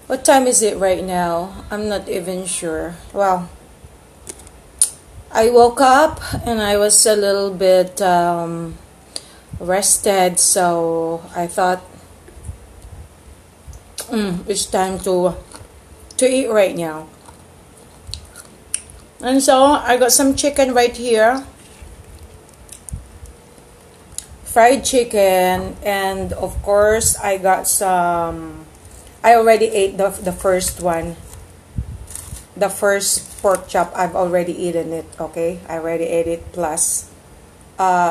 What time is it right now? I'm not even sure. Well, I woke up and I was a little bit rested, so I thought it's time to eat right now. And so I got some chicken right here, fried chicken, and of course I got some. I already ate the first one, the first pork chop. I've already eaten it. Okay, I already ate it. Plus,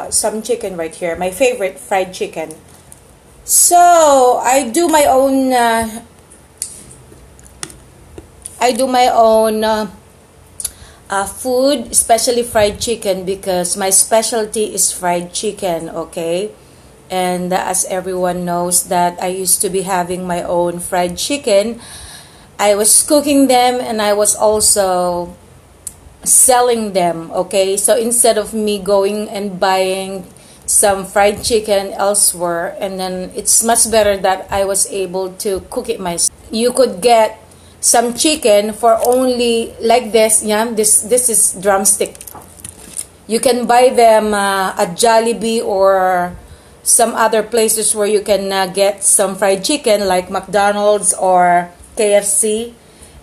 some chicken right here. My favorite fried chicken. So I do my own. I do my own. Food, especially fried chicken, because my specialty is fried chicken, okay? And as everyone knows that I used to be having my own fried chicken. I was cooking them and I was also selling them, okay? So instead of me going and buying some fried chicken elsewhere, and then it's much better that I was able to cook it myself. You could get some chicken for only like this. Yeah, this is drumstick. You can buy them at Jollibee or some other places where you can get some fried chicken like McDonald's or KFC.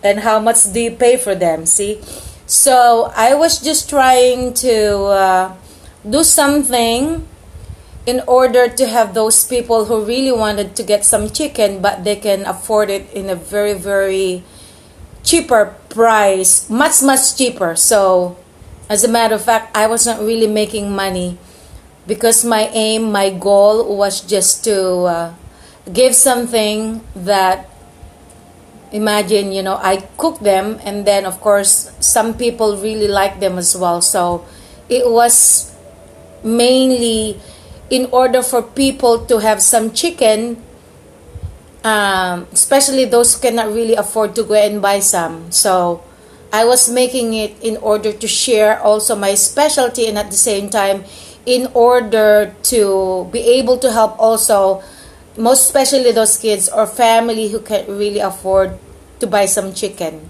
And how much do you pay for them? See, so I was just trying to do something in order to have those people who really wanted to get some chicken, but they can afford it in a very, very cheaper price, much cheaper. So as a matter of fact, I wasn't really making money, because my goal was just to give something that, imagine, I cook them, and then of course some people really like them as well. So it was mainly in order for people to have some chicken, especially those who cannot really afford to go and buy some. So I was making it in order to share also my specialty, and at the same time in order to be able to help also, most especially those kids or family who can't really afford to buy some chicken.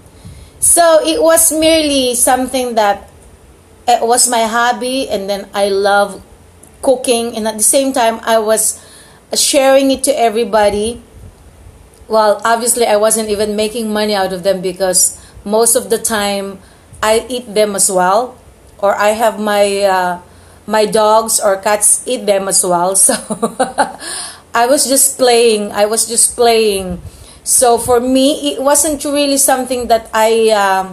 So it was merely something that it was my hobby, and then I love cooking, and at the same time I was sharing it to everybody. Well, obviously I wasn't even making money out of them, because most of the time I eat them as well, or I have my dogs or cats eat them as well. So I was just playing. So for me it wasn't really something that I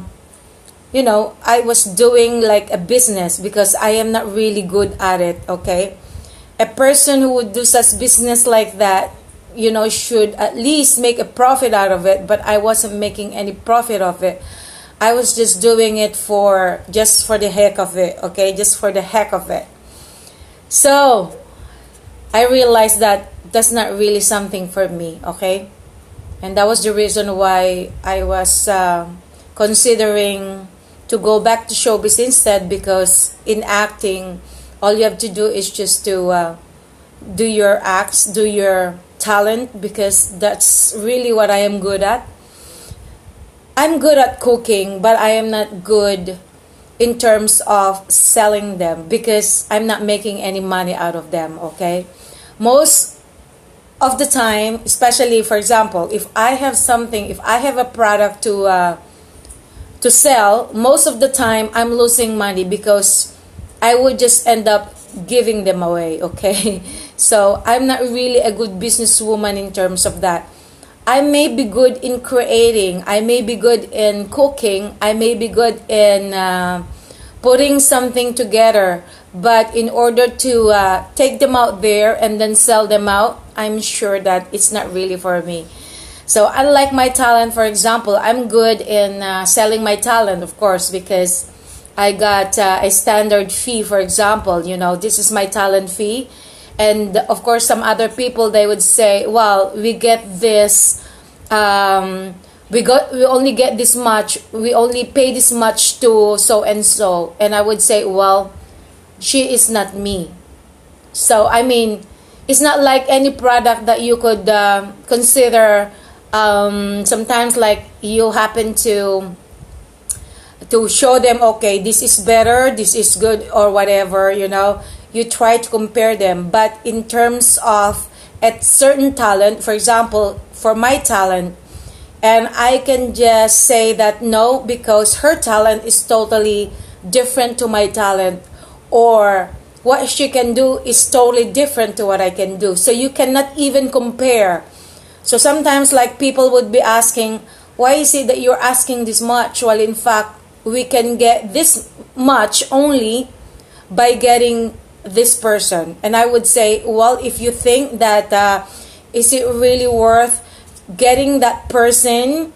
was doing like a business, because I am not really good at it, okay? A person who would do such business like that, should at least make a profit out of it, but I wasn't making any profit of it. I was just doing it just for the heck of it, okay? Just for the heck of it. So I realized that that's not really something for me, okay? And that was the reason why I was considering to go back to showbiz instead, because in acting all you have to do is just to do your acts, do your talent, because that's really what I am good at. I'm good at cooking, but I am not good in terms of selling them, because I'm not making any money out of them, okay? Most of the time, especially for example, if I have a product to sell, most of the time I'm losing money, because I would just end up giving them away, okay? So I'm not really a good businesswoman in terms of that. I may be good in creating, I may be good in cooking, I may be good in putting something together, but in order to take them out there and then sell them out, I'm sure that it's not really for me. So unlike my talent, for example, I'm good in selling my talent, of course, because I got a standard fee, for example. This is my talent fee. And of course, some other people, they would say, well, we get this, we only get this much, we only pay this much to so and so. And I would say, well, she is not me. So, I mean, it's not like any product that you could consider sometimes like you happen to show them, okay, this is better, this is good, or whatever, you try to compare them. But in terms of a certain talent, for example, for my talent, and I can just say that no, because her talent is totally different to my talent, or what she can do is totally different to what I can do. So you cannot even compare. So sometimes like people would be asking, why is it that you're asking this much? Well, in fact, we can get this much only by getting this person. And I would say, well, if you think that is it really worth getting that person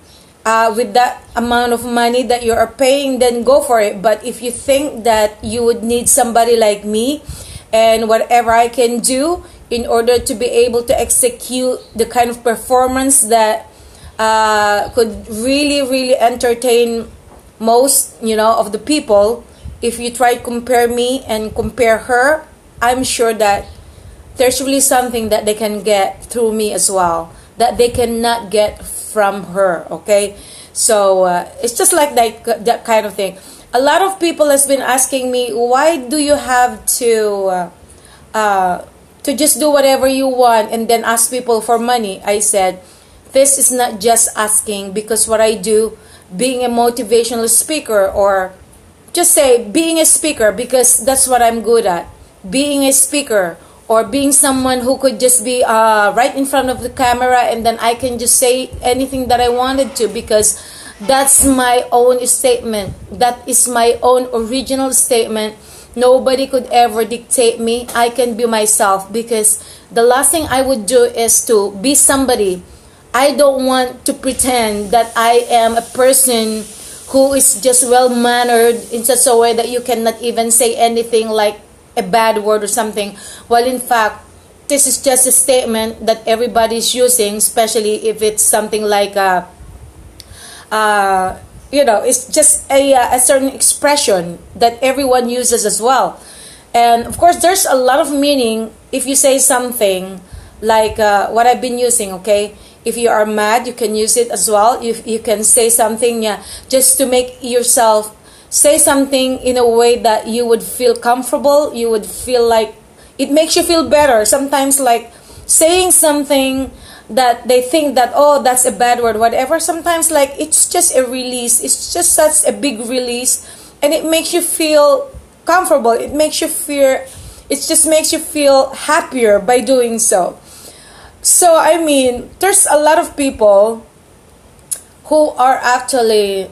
with that amount of money that you are paying, then go for it. But if you think that you would need somebody like me and whatever I can do in order to be able to execute the kind of performance that could really, really entertain most, of the people, if you try to compare me and compare her, I'm sure that there's really something that they can get through me as well that they cannot get from her. Okay, so it's just like that kind of thing. A lot of people has been asking me, why do you have to just do whatever you want and then ask people for money? I said, this is not just asking, because what I do, being a motivational speaker, or just say being a speaker, because that's what I'm good at, being a speaker, or being someone who could just be right in front of the camera and then I can just say anything that I wanted to, because that's my own statement. That is my own original statement. Nobody could ever dictate me. I can be myself, because the last thing I would do is to be somebody. I don't want to pretend that I am a person who is just well-mannered in such a way that you cannot even say anything like a bad word or something. Well, in fact, this is just a statement that everybody's using, especially if it's something like it's just a certain expression that everyone uses as well. And of course, there's a lot of meaning if you say something like what I've been using, okay? If you are mad, you can use it as well. You can say something just to make yourself say something in a way that you would feel comfortable. You would feel like it makes you feel better. Sometimes like saying something that they think that, oh, that's a bad word, whatever. Sometimes like it's just a release. It's just such a big release. And it makes you feel comfortable. It just makes you feel happier by doing so. So, I mean, there's a lot of people who are actually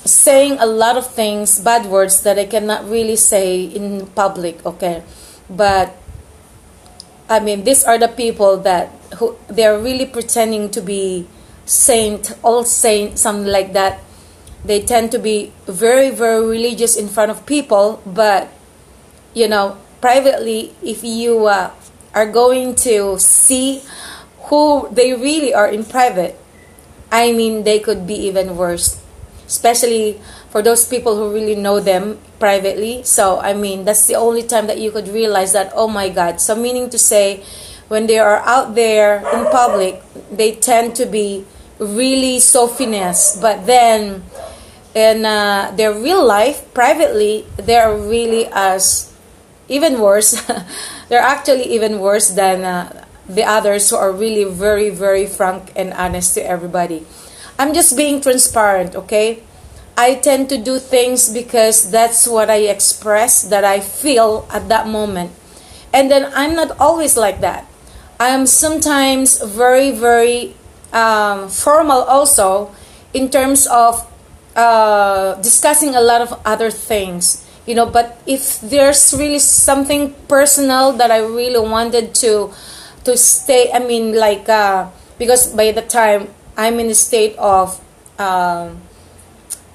saying a lot of things, bad words that I cannot really say in public, okay? But, I mean, these are the people who they're really pretending to be saint, something like that. They tend to be very, very religious in front of people, but, privately, if you are going to see who they really are in private, I mean, they could be even worse, especially for those people who really know them privately. So, I mean, that's the only time that you could realize that, oh my God. So, meaning to say, when they are out there in public, they tend to be really so finesse. But then, in their real life, privately, they're really even worse. They're actually even worse than the others who are really very, very frank and honest to everybody. I'm just being transparent, okay? I tend to do things because that's what I express, that I feel at that moment. And then I'm not always like that. I am sometimes very, very formal also in terms of discussing a lot of other things. But if there's really something personal that I really wanted to stay, I mean, like, because by the time I'm in a state of a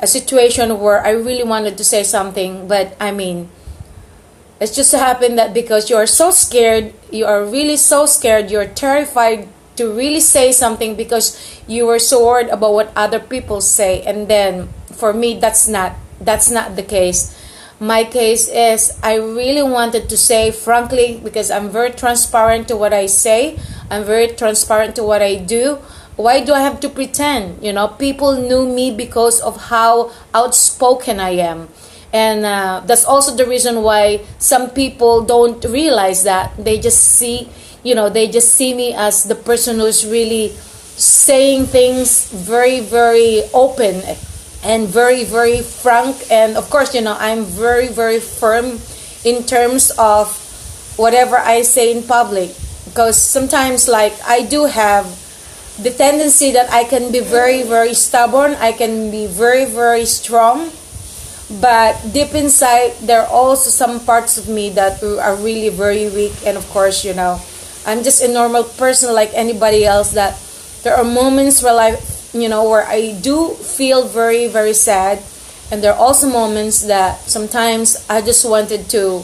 situation where I really wanted to say something, but I mean, it's just so happened that because you are so scared, you are really so scared, you're terrified to really say something because you were so worried about what other people say. And then for me, that's not the case. My case is I really wanted to say frankly, because I'm very transparent to what I say. I'm very transparent to what I do. Why do I have to pretend? People knew me because of how outspoken I am. And that's also the reason why some people don't realize that. They just see, they just see me as the person who's really saying things very, very open and very, very frank. And of course, I'm very, very firm in terms of whatever I say in public. Because sometimes, like, I do have the tendency that I can be very, very stubborn. I can be very, very strong. But deep inside, there are also some parts of me that are really very weak. And of course, I'm just a normal person like anybody else. That there are moments where where I do feel very, very sad. And there are also moments that sometimes I just wanted to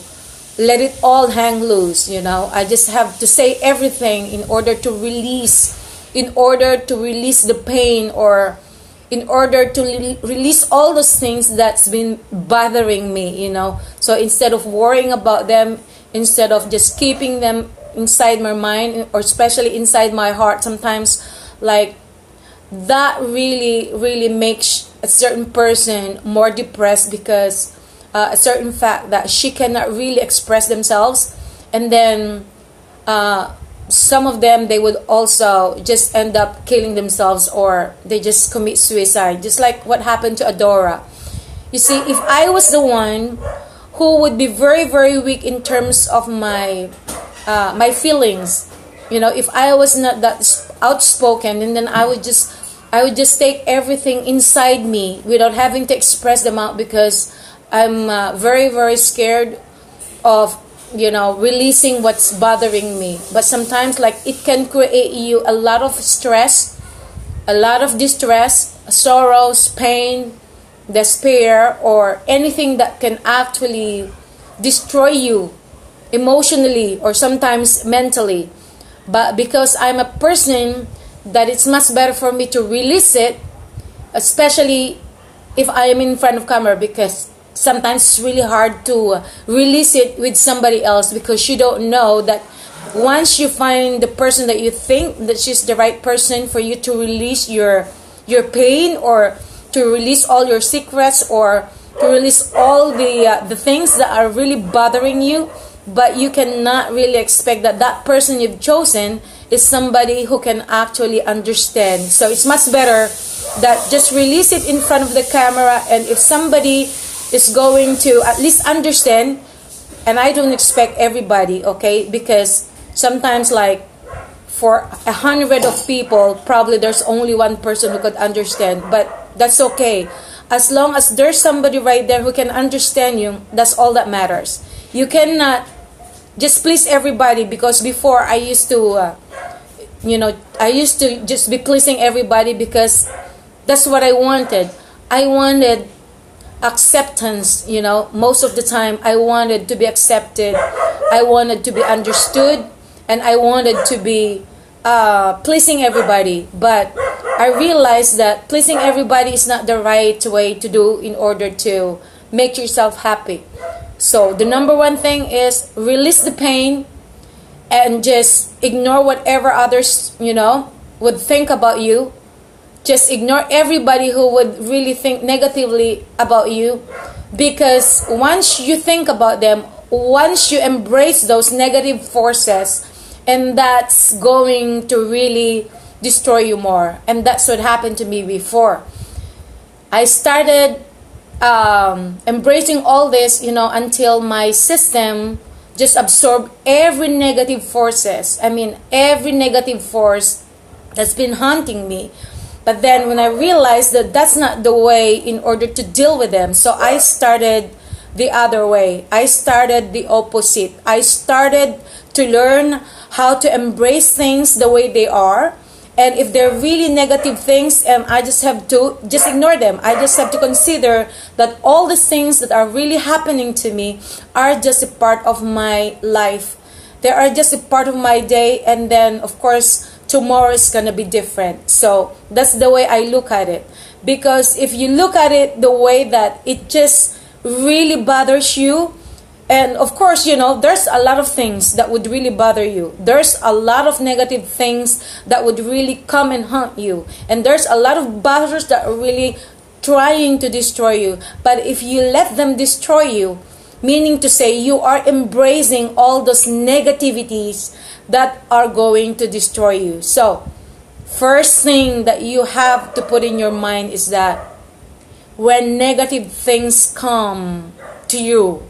let it all hang loose. I just have to say everything in order to release the pain, or in order to release all those things that's been bothering me. So instead of worrying about them, instead of just keeping them inside my mind, or especially inside my heart, sometimes, like, that really, really makes a certain person more depressed, because a certain fact that she cannot really express themselves. And then some of them, they would also just end up killing themselves, or they just commit suicide, just like what happened to Adora. You see, if I was the one who would be very, very weak in terms of my feelings, if I was not that outspoken, and then I would just take everything inside me without having to express them out, because I'm very, very scared of releasing what's bothering me. But sometimes, like, it can create you a lot of stress, a lot of distress, sorrows, pain, despair, or anything that can actually destroy you emotionally or sometimes mentally. But because I'm a person that it's much better for me to release it, especially if I am in front of camera, because sometimes it's really hard to release it with somebody else, because you don't know that once you find the person that you think that she's the right person for you to release your pain, or to release all your secrets, or to release all the things that are really bothering you. But you cannot really expect that that person you've chosen is somebody who can actually understand. So it's much better that just release it in front of the camera, and if somebody is going to at least understand. And I don't expect everybody, okay? Because sometimes, like, for 100 of people, probably there's only one person who could understand. But that's okay. As long as there's somebody right there who can understand you, that's all that matters. You cannot just please everybody, because before I used to, just be pleasing everybody, because that's what I wanted. I wanted acceptance. Most of the time I wanted to be accepted, I wanted to be understood, and I wanted to be pleasing everybody. But I realized that pleasing everybody is not the right way to do in order to make yourself happy. So the number one thing is release the pain, and just ignore whatever others would think about you. Just ignore everybody who would really think negatively about you, because once you think about them, once you embrace those negative forces, and that's going to really destroy you more. And that's what happened to me before. I started embracing all this, until my system just absorbed every negative forces. Every negative force that's been haunting me. But then when I realized that that's not the way in order to deal with them, so I started the other way. I started the opposite. I started to learn how to embrace things the way they are. And if they're really negative things, I just have to just ignore them. I just have to consider that all the things that are really happening to me are just a part of my life. They are just a part of my day. And then, of course, tomorrow is going to be different. So that's the way I look at it. Because if you look at it the way that it just really bothers you, And of course, there's a lot of things that would really bother you. There's a lot of negative things that would really come and haunt you. And there's a lot of battles that are really trying to destroy you. But if you let them destroy you, meaning to say you are embracing all those negativities that are going to destroy you. So, first thing that you have to put in your mind is that when negative things come to you,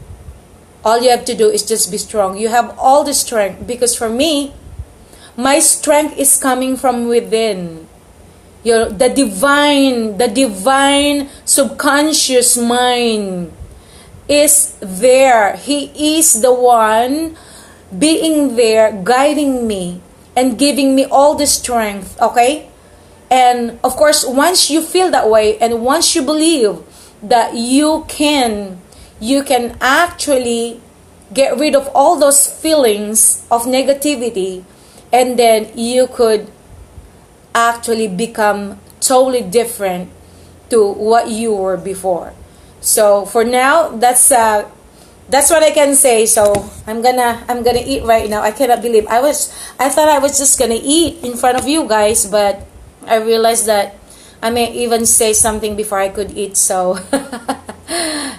all you have to do is just be strong. You have all the strength. Because for me, my strength is coming from within. The divine subconscious mind is there. He is the one being there, guiding me and giving me all the strength, okay? And of course, once you feel that way and once you believe that you can actually get rid of all those feelings of negativity, and then you could actually become totally different to what you were before. So for now, that's what I can say. So I'm gonna eat right now. I cannot believe I thought I was just gonna eat in front of you guys, but I realized that I may even say something before I could eat. So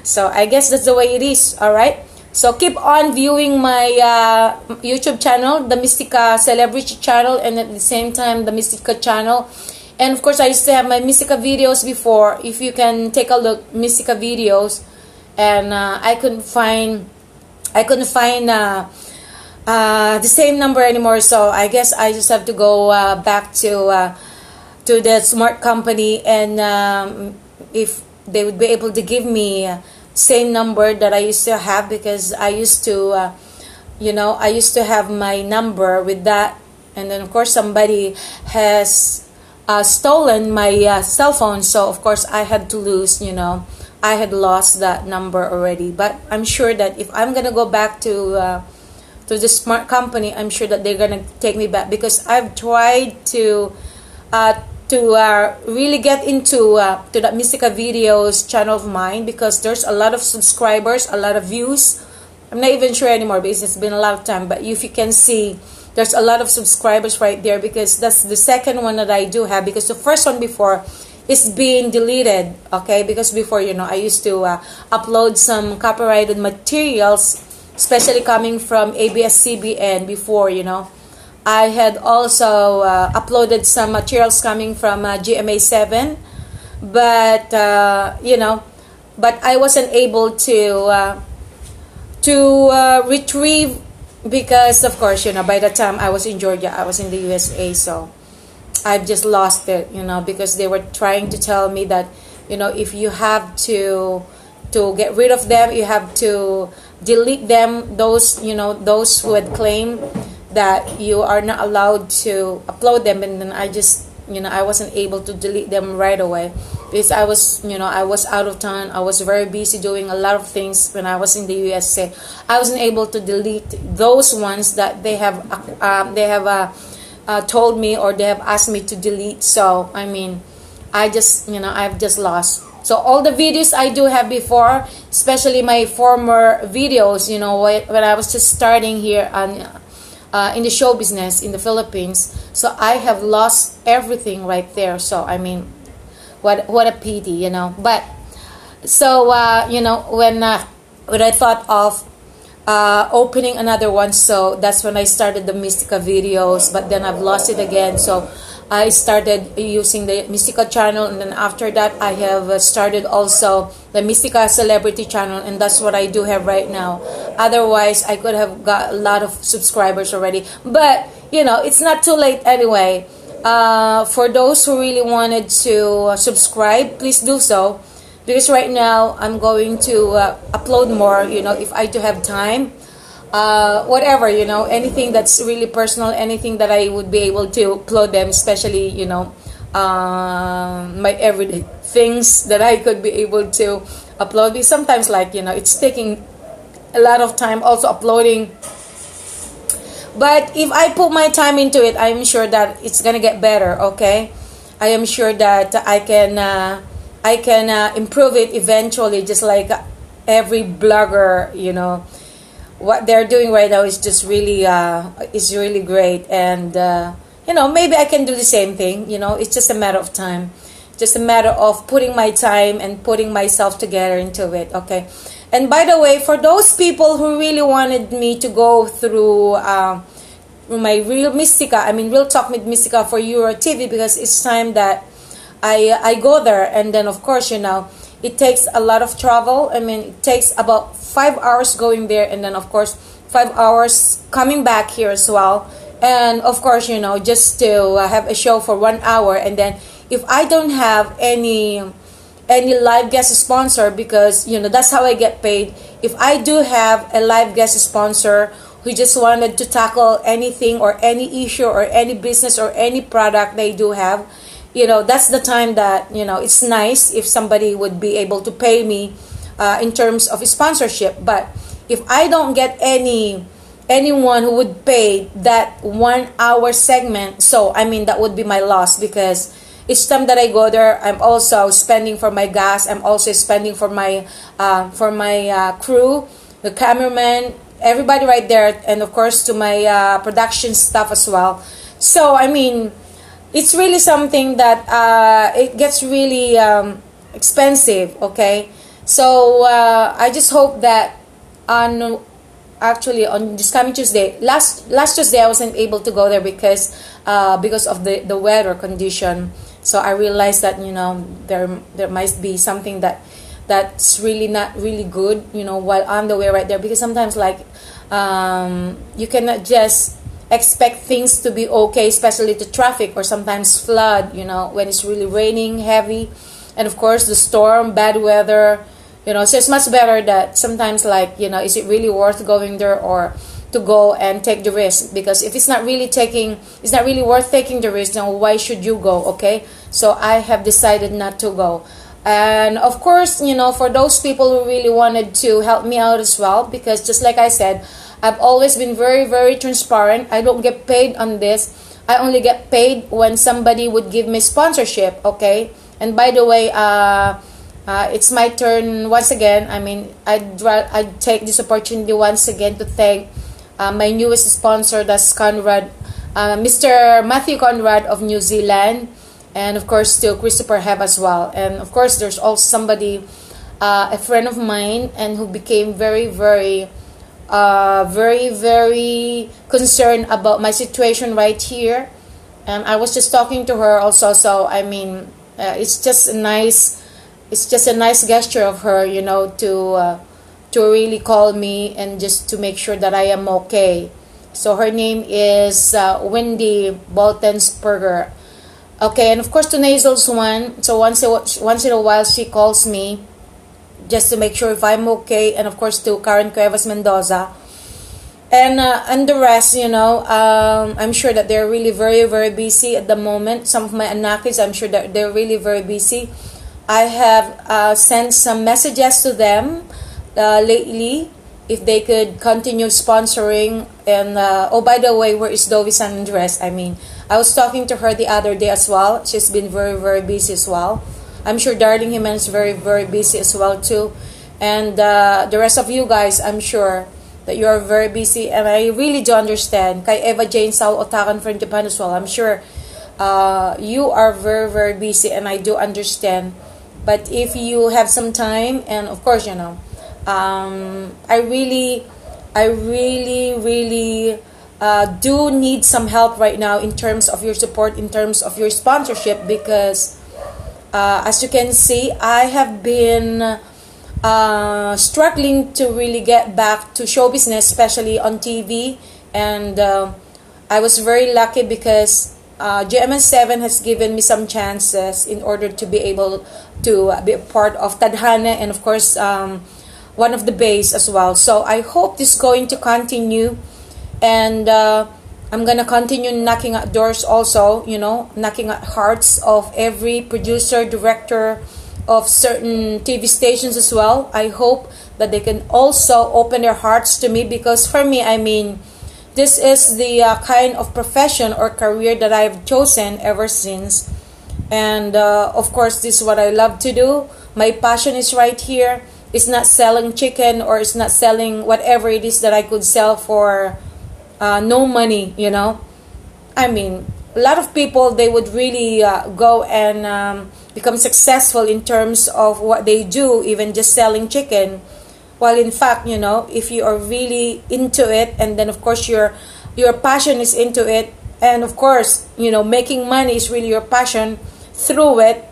so I guess that's the way it is. All right. So keep on viewing my YouTube channel, the Mystica Celebrity channel, and at the same time the Mystica channel. And of course, I used to have my Mystica videos before. If you can take a look, Mystica videos, and I couldn't find the same number anymore. So I guess I just have to go back to the smart company, and if they would be able to give me same number that I used to have, because I used to I used to have my number with that, and then of course somebody has stolen my cell phone, so of course I had to lose, I had lost that number already. But I'm sure that if I'm gonna go back to the smart company, I'm sure that they're gonna take me back, because I've tried to really get into to that Mystica videos channel of mine, because there's a lot of subscribers, a lot of views. I'm not even sure anymore because it's been a lot of time, but if you can see, there's a lot of subscribers right there, because that's the second one that I do have, because the first one before is being deleted, okay? Because before, I used to upload some copyrighted materials, especially coming from ABS-CBN before, I had also uploaded some materials coming from GMA7, but but I wasn't able to retrieve, because of course, by the time I was in Georgia, I was in the USA, so I've just lost it, because they were trying to tell me that, if you have to get rid of them, you have to delete them, those who had claimed that you are not allowed to upload them. And then I just, I wasn't able to delete them right away, because I was out of town. I was very busy doing a lot of things when I was in the USA. I wasn't able to delete those ones that they have told me, or they have asked me to delete. So I mean, I've just lost. So all the videos I do have before, especially my former videos, when I was just starting here in the show business in the Philippines, so I have lost everything right there. So I mean, what a pity, But so when I thought of opening another one, so that's when I started the Mystica videos. But then I've lost it again, so I started using the Mystica channel, and then after that I have started also the Mystica Celebrity channel, and that's what I do have right now. Otherwise, I could have got a lot of subscribers already, but it's not too late anyway. For those who really wanted to subscribe, please do so, because right now I'm going to upload more, if I do have time. Whatever, anything that's really personal, anything that I would be able to upload them, especially, my everyday things that I could be able to upload. Because sometimes, it's taking a lot of time also uploading. But if I put my time into it, I'm sure that it's gonna get better, okay? I am sure that I can improve it eventually, just like every blogger, what they're doing right now is really great. And maybe I can do the same thing. It's just a matter of time, just a matter of putting my time and putting myself together into it. Okay. And by the way, for those people who really wanted me to go through my Real Talk with Mystica for Euro TV, because it's time that I go there. And then of course, it takes a lot of travel. It takes about 5 hours going there, and then of course 5 hours coming back here as well. And of course, just to have a show for 1 hour, and then if I don't have any live guest sponsor, because that's how I get paid. If I do have a live guest sponsor who just wanted to tackle anything or any issue or any business or any product they do have, that's the time that it's nice if somebody would be able to pay me in terms of sponsorship. But if I don't get anyone who would pay that 1 hour segment, so that would be my loss, because each time that I go there, I'm also spending for my gas. I'm also spending for my crew, the cameraman, everybody right there, and of course to my production staff as well. So it's really something that it gets really expensive. Okay, so I just hope that on this coming Tuesday, last Tuesday I wasn't able to go there because of the weather condition. So I realized that there might be something that's really not really good while on the way right there, because sometimes you cannot just expect things to be okay, especially the traffic, or sometimes flood when it's really raining heavy, and of course the storm, bad weather. So it's much better that sometimes is it really worth going there, or to go and take the risk? Because if it's not really worth taking the risk, then why should you go? Okay, so I have decided not to go. And of course, for those people who really wanted to help me out as well, because just like I said, I've always been very, very transparent. I don't get paid on this. I only get paid when somebody would give me sponsorship. Okay, and by the way, it's my turn once again. I'd take this opportunity once again to thank my newest sponsor, that's Conrad, Mr. Matthew Conrad of New Zealand, and of course to Christopher Heb as well. And of course there's also somebody, a friend of mine, and who became very, very very concerned about my situation right here. And I was just talking to her also. So it's just a nice gesture of her, to really call me and just to make sure that I am okay. So her name is Wendy Boltensperger. Okay, and of course to Nazel's one. So once in a while she calls me just to make sure if I'm okay, and of course to Karen Cuevas Mendoza, and the rest. I'm sure that they're really very, very busy at the moment. Some of my anakis, I'm sure that they're really very busy. I have sent some messages to them lately if they could continue sponsoring. And oh, by the way, where is Dovi San Andres? I was talking to her the other day as well. She's been very, very busy as well. I'm sure Darling Jimenez is very, very busy as well too. And the rest of you guys, I'm sure that you are very busy. And I really do understand. Kay Eva Jane Sao Otakan from Japan as well. I'm sure you are very, very busy, and I do understand. But if you have some time, and of course, I really do need some help right now in terms of your support, in terms of your sponsorship, because as you can see, I have been struggling to really get back to show business, especially on TV. And I was very lucky because GMN7 has given me some chances in order to be able to be a part of Tadhana, and of course one of the bays as well. So I hope this is going to continue, and I'm gonna continue knocking at doors also, knocking at hearts of every producer, director of certain TV stations as well. I hope that they can also open their hearts to me, because for me, this is the kind of profession or career that I've chosen ever since. And of course, this is what I love to do. My passion is right here. is not selling chicken or is not selling whatever it is that I could sell for no money, you know. I mean, a lot of people, they would really go and become successful in terms of what they do, even just selling chicken. While in fact, you know, if you are really into it, and then of course your passion is into it, and of course, you know, making money is really your passion through it.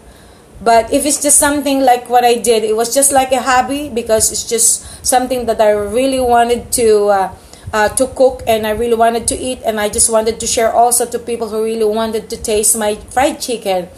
But if it's just something like what I did, it was just like a hobby, because it's just something that I really wanted to cook, and I really wanted to eat, and I just wanted to share also to people who really wanted to taste my fried chicken.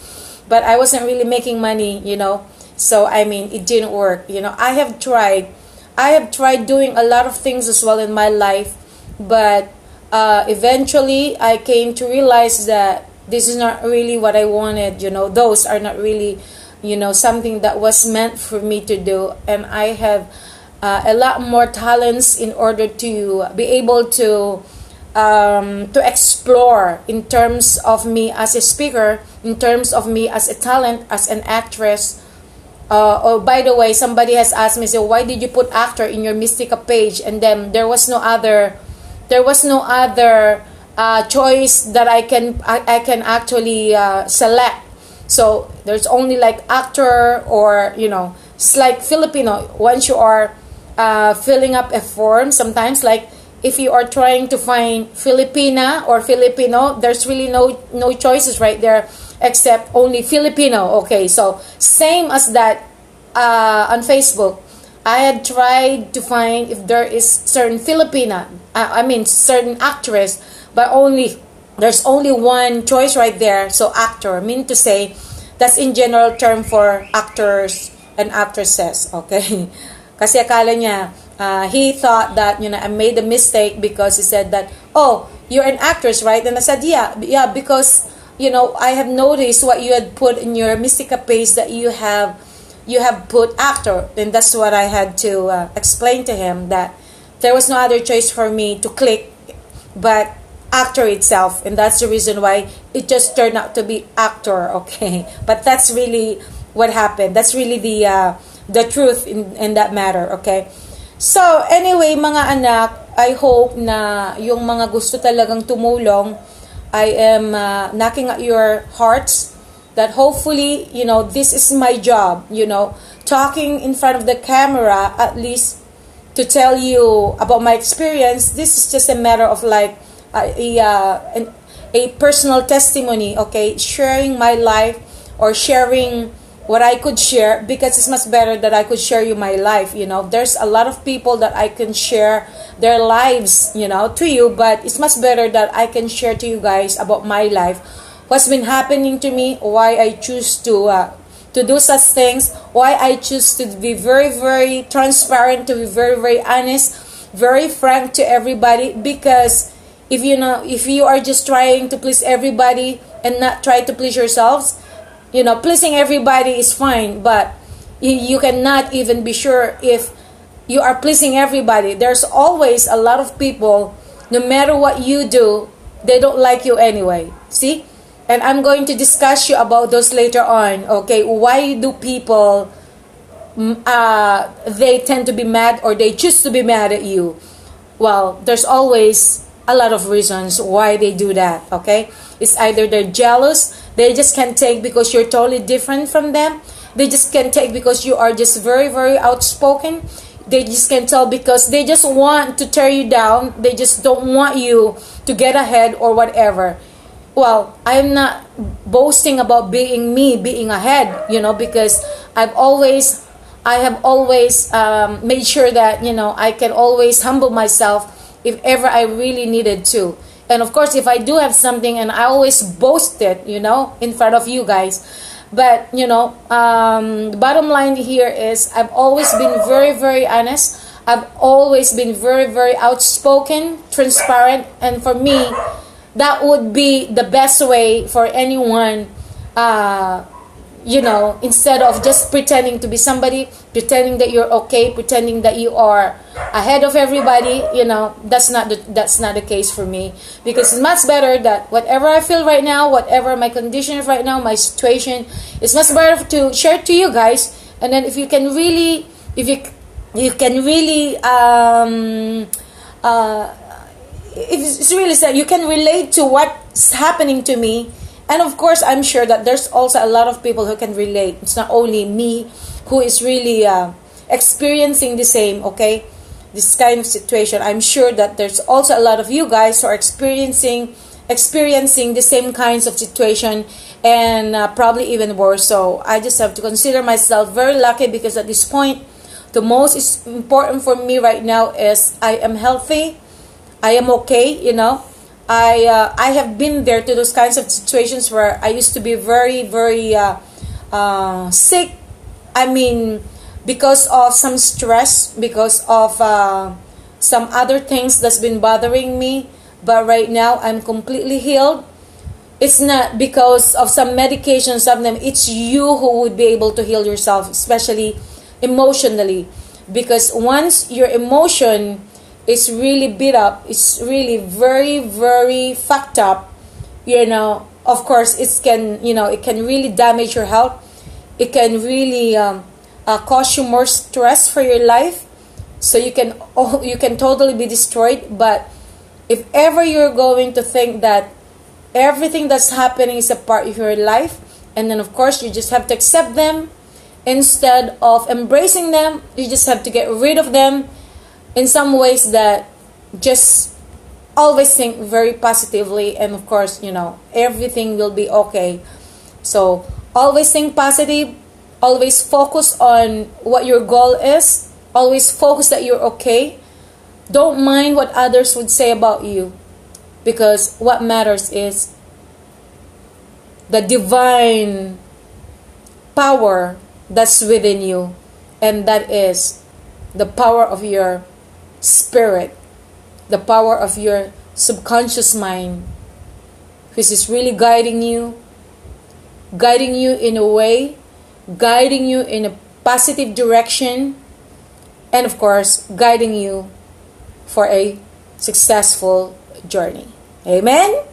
But I wasn't really making money, you know. So I mean, it didn't work. You know, I have tried doing a lot of things as well in my life, but eventually I came to realize that this is not really what I wanted. You know, those are not really, you know, something that was meant for me to do. And I have a lot more talents in order to be able to explore in terms of me as a speaker, in terms of me as a talent, as an actress. Oh, by the way, somebody has asked me, so why did you put actor in your Mystica page? And then there was no other choice that I can actually select. So there's only like actor, or you know, it's like Filipino. Once you are filling up a form, sometimes like if you are trying to find Filipina or Filipino, there's really no choices right there except only Filipino. Okay, so same as that on Facebook. I had tried to find if there is certain Filipina, certain actress, but there's only one choice right there. So actor, mean to say, that's in general term for actors and actresses. Okay, kasi akala niya, he thought that, you know, I made a mistake because he said that, oh, you're an actress, right? And I said, yeah, because, you know, I have noticed what you had put in your Mystica page, that you have put actor, and that's what I had to explain to him, that there was no other choice for me to click but actor itself, and that's the reason why it just turned out to be actor. Okay, but that's really what happened. That's really the truth in that matter. Okay, so anyway, mga anak, I hope na yung mga gusto talagang tumulong, I am knocking at your hearts, that hopefully, you know, this is my job, you know, talking in front of the camera, at least to tell you about my experience. This is just a matter of like a personal testimony, okay, sharing my life, or sharing what I could share, because it's much better that I could share you my life. You know, there's a lot of people that I can share their lives, you know, to you, but it's much better that I can share to you guys about my life, what's been happening to me, why I choose to do such things, why I choose to be very, very transparent, to be very, very honest, very frank to everybody. Because if you are just trying to please everybody and not try to please yourselves, you know, pleasing everybody is fine, but you cannot even be sure if you are pleasing everybody. There's always a lot of people, no matter what you do, they don't like you anyway. See? And I'm going to discuss you about those later on. Okay, why do people they tend to be mad, or they choose to be mad at you? Well, there's always a lot of reasons why they do that. Okay, it's either they're jealous, they just can't take because you're totally different from them. They just can't take because you are just very, very outspoken. They just can't tell because they just want to tear you down. They just don't want you to get ahead or whatever. Well, I'm not boasting about being ahead, you know, because I have always made sure that, you know, I can always humble myself if ever I really needed to. And of course, if I do have something, and I always boast it, you know, in front of you guys. But, you know, the bottom line here is I've always been very, very honest. I've always been very, very outspoken, transparent, and for me, that would be the best way for anyone, you know, instead of just pretending to be somebody, pretending that you're okay, pretending that you are ahead of everybody. You know, that's not the case for me, because it's much better that whatever I feel right now, whatever my condition is right now, my situation, it's much better to share to you guys. And then if you can really, if You can really it's really sad. You can relate to what's happening to me, and of course, I'm sure that there's also a lot of people who can relate. It's not only me who is really experiencing the same. Okay, this kind of situation. I'm sure that there's also a lot of you guys who are experiencing the same kinds of situation, and probably even worse. So I just have to consider myself very lucky, because at this point, the most is important for me right now is I am healthy. I am okay, I have been there to those kinds of situations where I used to be very, very sick. I mean, because of some stress, because of some other things that's been bothering me. But right now, I'm completely healed. It's not because of some medications of them. It's you who would be able to heal yourself, especially emotionally. Because once your emotion is really beat up, it's really very, very fucked up, of course it can really damage your health. It can really cause you more stress for your life, so you can totally be destroyed. But if ever you're going to think that everything that's happening is a part of your life, and then of course you just have to accept them instead of embracing them, you just have to get rid of them in some ways. That just always think very positively, and of course, everything will be okay. So always think positive, always focus on what your goal is, always focus that you're okay. Don't mind what others would say about you, because what matters is the divine power that's within you, and that is the power of your spirit, the power of your subconscious mind, which is really guiding you in a way, guiding you in a positive direction, and of course, guiding you for a successful journey. Amen?